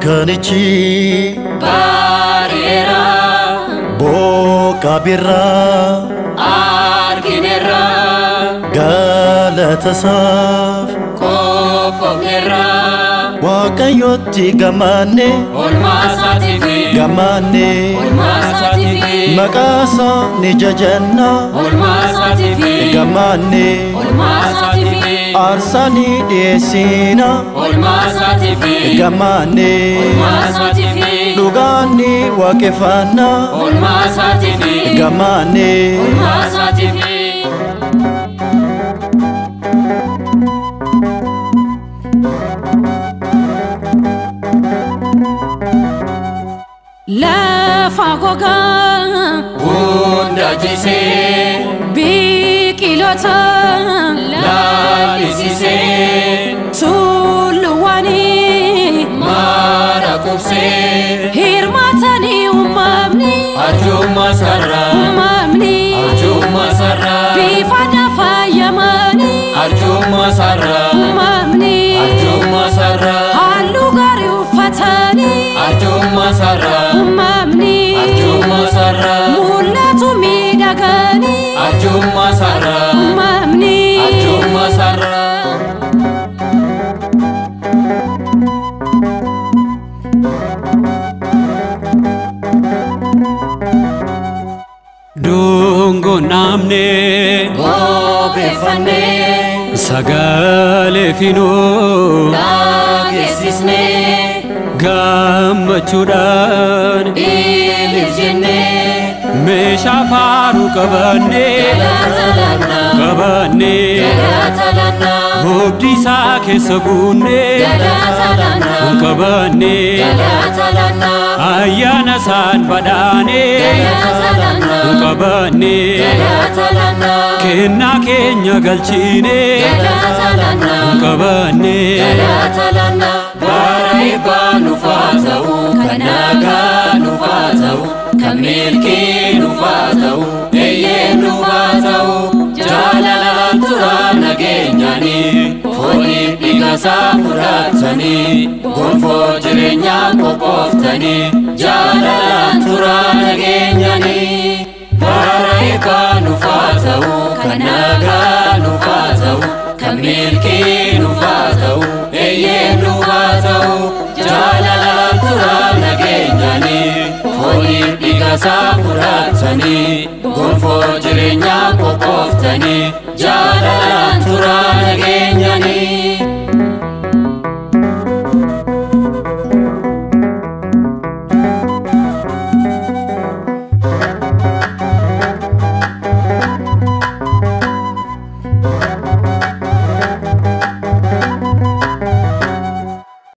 Dukanichi Barera Boka birra Arginera Galatasaf Kopofnera Waaqayyotti gamane Olmasatifi Gamane Olmasatifi Maqasa ni jajanna Olmasatifi Gamane Olmasatifi Arsani desina Olmasatifi Gamane Olmasatifi Lugani wakefana Olmasatifi Gamane Olmasatifi La fagoga Unda jise Bikilota La isise Tuluwani Mara kufse Hirmatani umamni Ajuma sarra Umamni Ajuma sarra Bifada fayamani Ajuma sarra Umamni Ajuma sarra Halu gari ufatani Ajuma sarra Umamni Ajuma sarra Mulatu midagani Ajuma sarra Umamni Ajuma sarra Dungo namne Bobefane sagale fino Nagesisne gammachuudhaan Ilirjenne meeshaa faaruu qabanne qabanne hobdii isaa keessa buunne qabanne ayyaana isaan badhaane qabanne kennaa keenya galchine qabanne bara eebbaa nufaa ta'u kan nagaa nufaa ta'u kan milkii nufaa ta'u eeyyee nufaa ta'u jaalalaan turaa nageenyaanii fooniif dhiigasaa fudhatanii gonfoo jireenyaa qophooftanii jaalalaan turaa nageenyaanii bara eebbaa nufaa ta'u kan nagaa nufaa ta'u kan milkii nufaa ta'u eeyyee nufaa ta'u jaalalaan turaa nageenyaanii fooniif dhiigasaa fudhatanii gonfoo jireenyaa qophooftanii